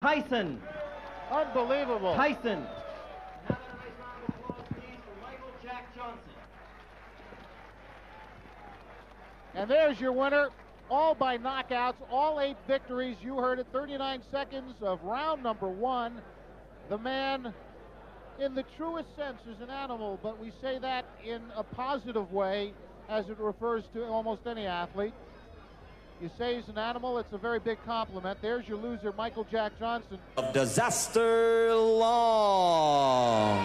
Tyson. Unbelievable. Tyson. And there's your winner, all by knockouts, all 8 victories. You heard it, 39 seconds of round number 1. The man, in the truest sense, is an animal, but we say that in a positive way as it refers to almost any athlete. You say he's an animal, it's a very big compliment. There's your loser, Michael Jack Johnson. Of Disaster Long.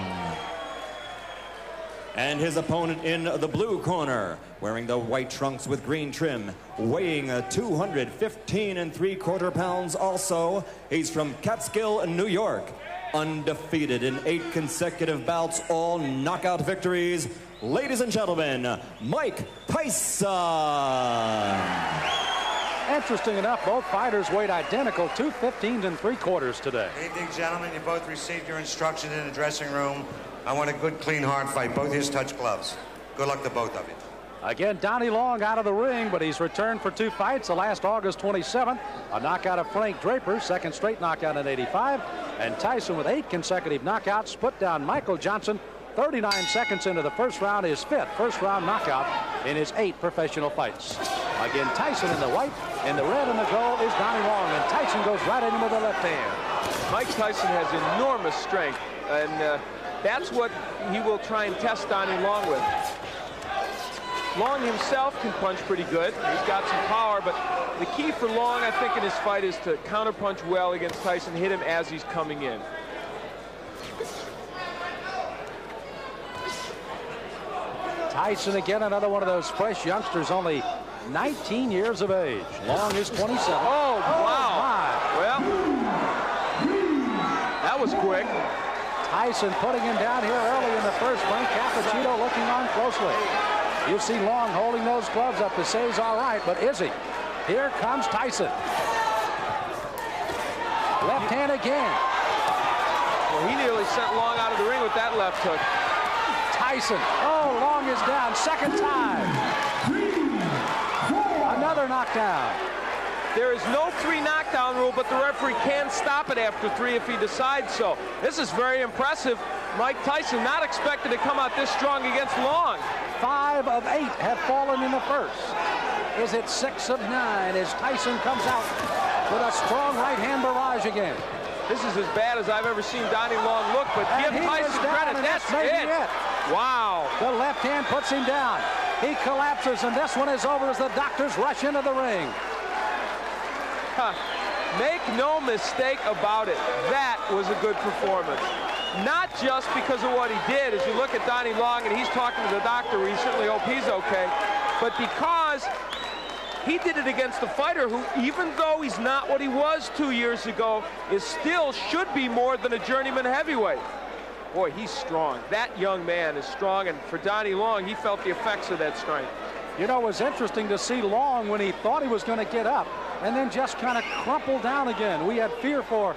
And his opponent in the blue corner, wearing the white trunks with green trim, weighing 215 3/4 pounds also. He's from Catskill, New York. Undefeated in 8 consecutive bouts, all knockout victories. Ladies and gentlemen, Mike Tyson. Interesting enough, both fighters weighed identical, 215 3/4 today. Good evening, gentlemen. You both received your instructions in the dressing room. I want a good, clean, hard fight. Both his touch gloves. Good luck to both of you. Again, Donnie Long out of the ring, but he's returned for 2 fights. The last August 27th, a knockout of Frank Draper, second straight knockout in '85. And Tyson with 8 consecutive knockouts put down Michael Johnson 39 seconds into the first round, his 5th first-round knockout in his 8 professional fights. Again, Tyson in the white, in the red and the gold is Donnie Long, and Tyson goes right in with the left hand. Mike Tyson has enormous strength, and that's what he will try and test Donnie Long with. Long himself can punch pretty good. He's got some power, but the key for Long, I think, in his fight is to counterpunch well against Tyson, hit him as he's coming in. Tyson again, another one of those fresh youngsters, only 19 years of age. Long is 27. Oh, wow. My. Well, that was quick. Tyson putting him down here early in the first. Frank Cappuccino looking on closely. You see Long holding those gloves up to say he's all right, but is he? Here comes Tyson. Left hand again. Well, he nearly sent Long out of the ring with that left hook. Tyson. Oh, Long is down. Second time. Another knockdown. There is no 3 knockdown rule, but the referee can stop it after 3 if he decides so. This is very impressive. Mike Tyson not expected to come out this strong against Long. 5 of 8 have fallen in the first. Is it 6 of 9 as Tyson comes out with a strong right hand barrage again? This is as bad as I've ever seen Donnie Long look, but give Tyson credit. That's it. Wow. The left hand puts him down. He collapses, and this one is over as the doctors rush into the ring. Make no mistake about it. That was a good performance. Not just because of what he did. As you look at Donnie Long, and he's talking to the doctor, we certainly hope he's okay, but because he did it against a fighter who, even though he's not what he was 2 years ago, is still should be more than a journeyman heavyweight. Boy, he's strong. That young man is strong, and for Donnie Long, he felt the effects of that strength. You know, it was interesting to see Long when he thought he was going to get up and then just kind of crumple down again. We had fear for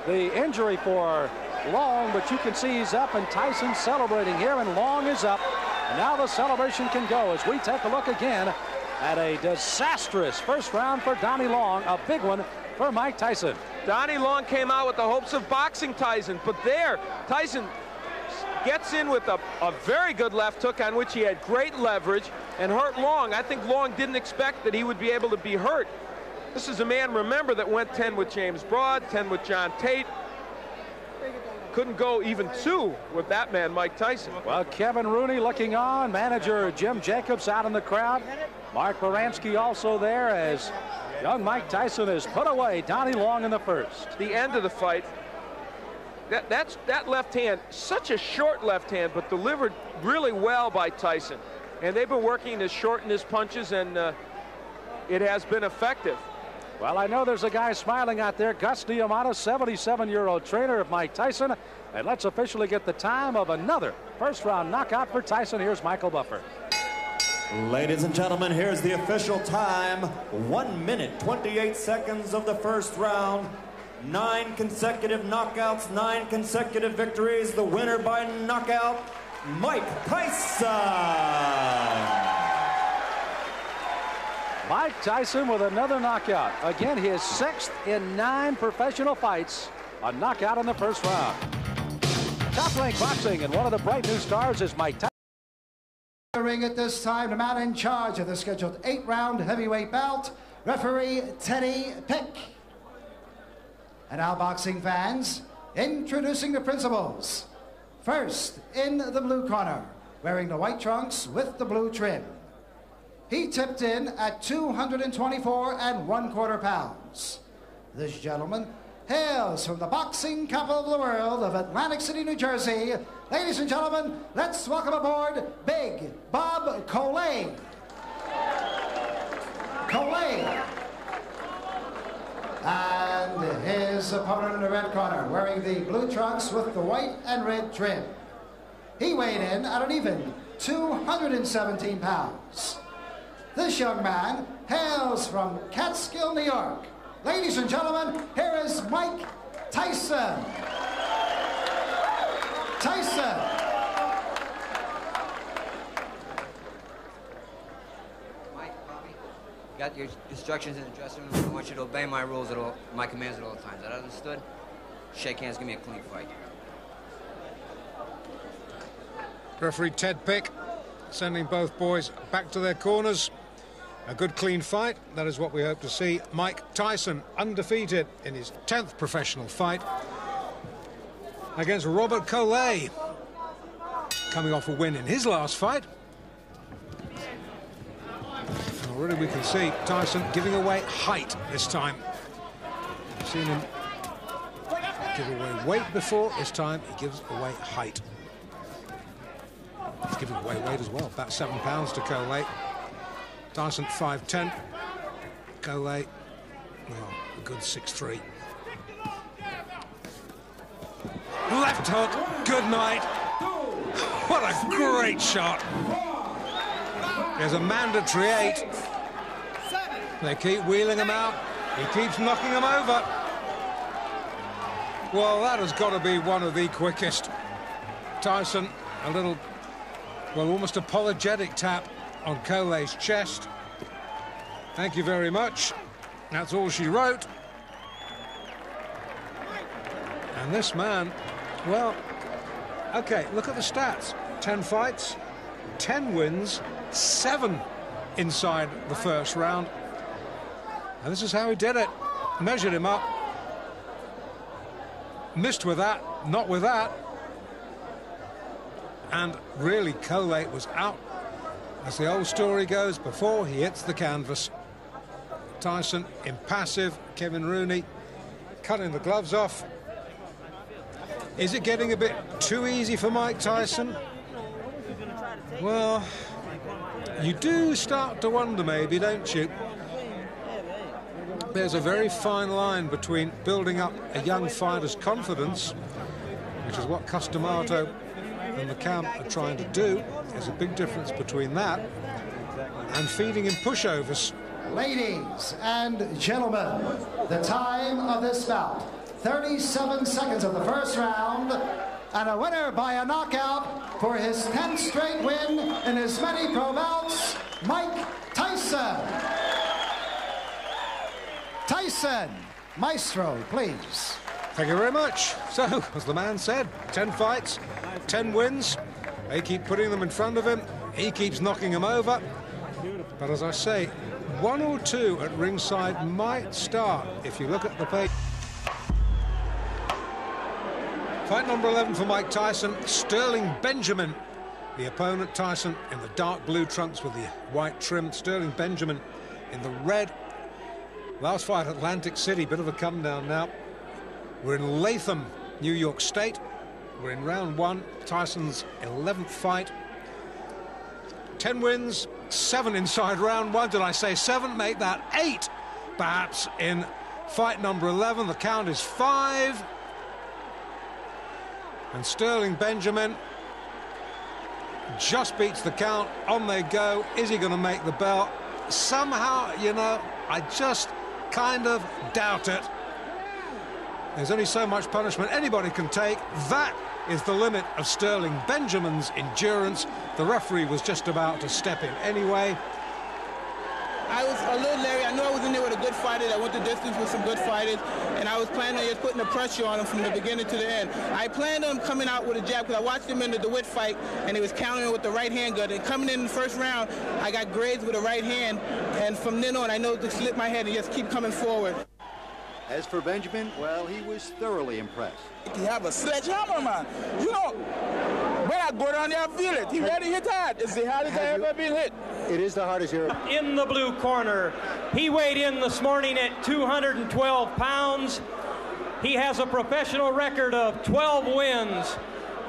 the injury for Long, but you can see he's up, and Tyson's celebrating here, and Long is up. And now the celebration can go as we take a look again at a disastrous first round for Donnie Long, a big one for Mike Tyson. Donnie Long came out with the hopes of boxing Tyson, but there, Tyson gets in with a very good left hook on which he had great leverage and hurt Long. I think Long didn't expect that he would be able to be hurt. This is a man, remember, that went 10 with James Broad, 10 with John Tate. Couldn't go even 2 with that man, Mike Tyson. Well, Kevin Rooney looking on, manager Jim Jacobs out in the crowd. Mark Baranski also there as young Mike Tyson has put away Donnie Long in the first. The end of the fight, that left hand, such a short left hand, but delivered really well by Tyson. And they've been working to shorten his punches, and it has been effective. Well, I know there's a guy smiling out there, Gus Diamato, 77-year-old trainer of Mike Tyson. And let's officially get the time of another first-round knockout for Tyson. Here's Michael Buffer. Ladies and gentlemen, here's the official time. 1 minute, 28 seconds of the first round. 9 consecutive knockouts, 9 consecutive victories. The winner by knockout, Mike Tyson. Mike Tyson with another knockout. Again, his 6th in 9 professional fights. A knockout in the first round. Top Rank Boxing, and one of the bright new stars is Mike Tyson. Ring at this time, the man in charge of the scheduled 8-round heavyweight bout, referee Teddy Pick. And now, boxing fans, introducing the principals. First, in the blue corner, wearing the white trunks with the blue trim. He tipped in at 224 1/4 pounds. This gentleman hails from the boxing capital of the world of Atlantic City, New Jersey. Ladies and gentlemen, let's welcome aboard Big Bob Coley. And his opponent in the red corner, wearing the blue trunks with the white and red trim. He weighed in at an even 217 pounds. This young man hails from Catskill, New York. Ladies and gentlemen, here is Mike Tyson. Mike, Bobby, you got your instructions in the dressing room. I want you to obey my rules my commands at all times. Is that understood? Shake hands, give me a clean fight. Referee Ted Pick sending both boys back to their corners. A good clean fight, that is what we hope to see. Mike Tyson undefeated in his 10th professional fight against Robert Coley, coming off a win in his last fight. And already we can see Tyson giving away height this time. We've seen him give away weight before. This time he gives away height. He's giving away weight as well, about 7 pounds to Coley. Tyson 5'10", Coley, well, a good 6'3". Left hook, good night. What a great shot. There's a mandatory 8. They keep wheeling him out. He keeps knocking him over. Well, that has got to be one of the quickest. Tyson, a little, well, almost apologetic tap on Coley's chest. Thank you very much. That's all she wrote. And this man, well, okay, look at the stats. 10 fights, 10 wins, 7 inside the first round. And this is how he did it. Measured him up. Missed with that, not with that. And really, Coley was out, as the old story goes, before he hits the canvas. Tyson impassive. Kevin Rooney cutting the gloves off. Is it getting a bit too easy for Mike Tyson? Well, you do start to wonder, maybe, don't you? There's a very fine line between building up a young fighter's confidence, which is what Customato and the camp are trying to do. There's a big difference between that and feeding him pushovers. Ladies and gentlemen, the time of this bout, 37 seconds of the first round, and a winner by a knockout for his 10th straight win in as many pro bouts, Mike Tyson. Tyson, maestro, please. Thank you very much. So, as the man said, 10 fights, 10 wins. They keep putting them in front of him. He keeps knocking them over. But as I say, 1 or 2 at ringside might start if you look at the page. Fight number 11 for Mike Tyson, Sterling Benjamin. The opponent, Tyson, in the dark blue trunks with the white trim. Sterling Benjamin in the red. Last fight, Atlantic City, bit of a come down now. We're in Latham, New York State. We're in round 1, Tyson's 11th fight. 10 wins, 7 inside round 1. Did I say 7? Make that 8, perhaps, in fight number 11. The count is 5. And Sterling Benjamin just beats the count. On they go. Is he going to make the bell? Somehow, you know, I just kind of doubt it. There's only so much punishment anybody can take. That is the limit of Sterling Benjamin's endurance. The referee was just about to step in anyway. I was a little leery. I knew I was in there with a good fighter that went the distance with some good fighters, and I was planning on just putting the pressure on him from the beginning to the end. I planned on coming out with a jab because I watched him in the DeWitt fight, and he was countering with the right hand good. And coming in the first round, I got grazed with the right hand, and from then on, I know to slip my head and just keep coming forward. As for Benjamin, well, he was thoroughly impressed. He have a sledgehammer, man. You know, when I go down there, I feel it. He ready to hit hard. It's the hardest I ever been hit. It is the hardest here. In the blue corner, he weighed in this morning at 212 pounds. He has a professional record of 12 wins,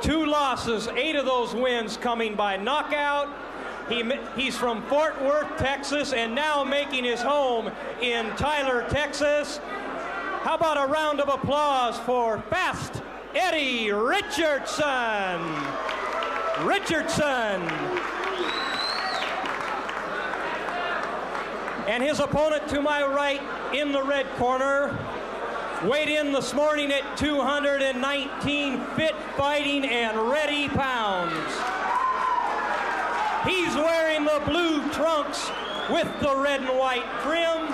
2 losses, 8 of those wins coming by knockout. He's from Fort Worth, Texas, and now making his home in Tyler, Texas. How about a round of applause for Fast Eddie Richardson? And his opponent to my right in the red corner weighed in this morning at 219 fit, fighting, and ready pounds. He's wearing the blue trunks with the red and white trim.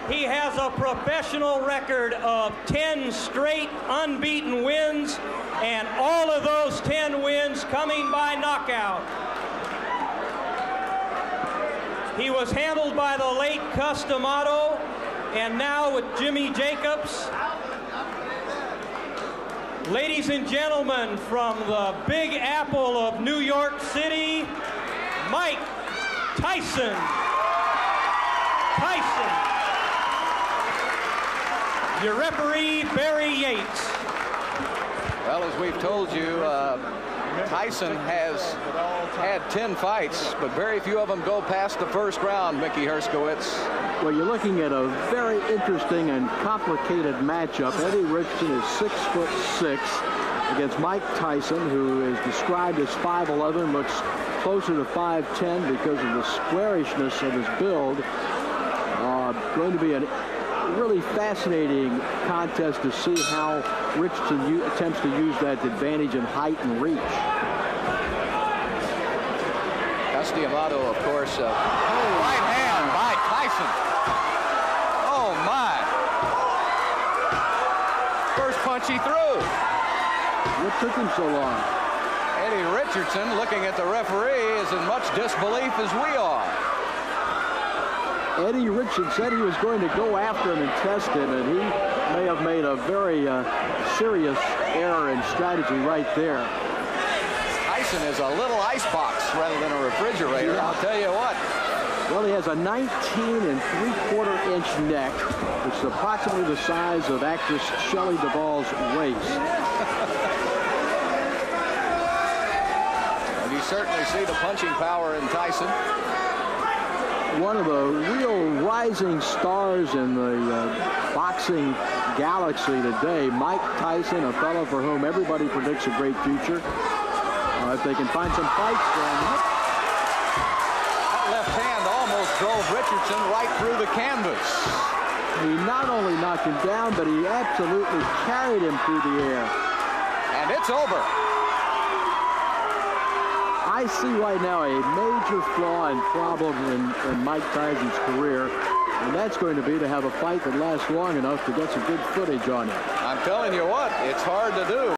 He has a professional record of 10 straight unbeaten wins, and all of those 10 wins coming by knockout. He was handled by the late Customato, and now with Jimmy Jacobs. Ladies and gentlemen, from the Big Apple of New York City, Mike Tyson. Your referee, Barry Yates. Well, as we've told you, Tyson has had 10 fights, but very few of them go past the first round, Mickey Herskowitz. Well, you're looking at a very interesting and complicated matchup. Eddie Richardson is 6'6" against Mike Tyson, who is described as 5'11", looks closer to 5'10" because of the squarishness of his build. Going to be a really fascinating contest to see how Richardson attempts to use that advantage in height and reach. Customato, of course, right hand by Tyson. Oh my! First punch he threw. What took him so long? Eddie Richardson, looking at the referee, is in much disbelief as we are. Eddie Richardson said he was going to go after him and test him, and he may have made a very serious error in strategy right there. Tyson is a little icebox rather than a refrigerator, yeah. I'll tell you what. Well, he has a 19 3/4-inch neck, which is approximately the size of actress Shelley Duvall's waist. And you certainly see the punching power in Tyson. One of the real rising stars in the boxing galaxy today, Mike Tyson, a fellow for whom everybody predicts a great future. If they can find some fights for him. That left hand almost drove Richardson right through the canvas. He not only knocked him down, but he absolutely carried him through the air. And it's over. I see right now a major flaw and problem in Mike Tyson's career, and that's going to be to have a fight that lasts long enough to get some good footage on it. I'm telling you what, it's hard to do.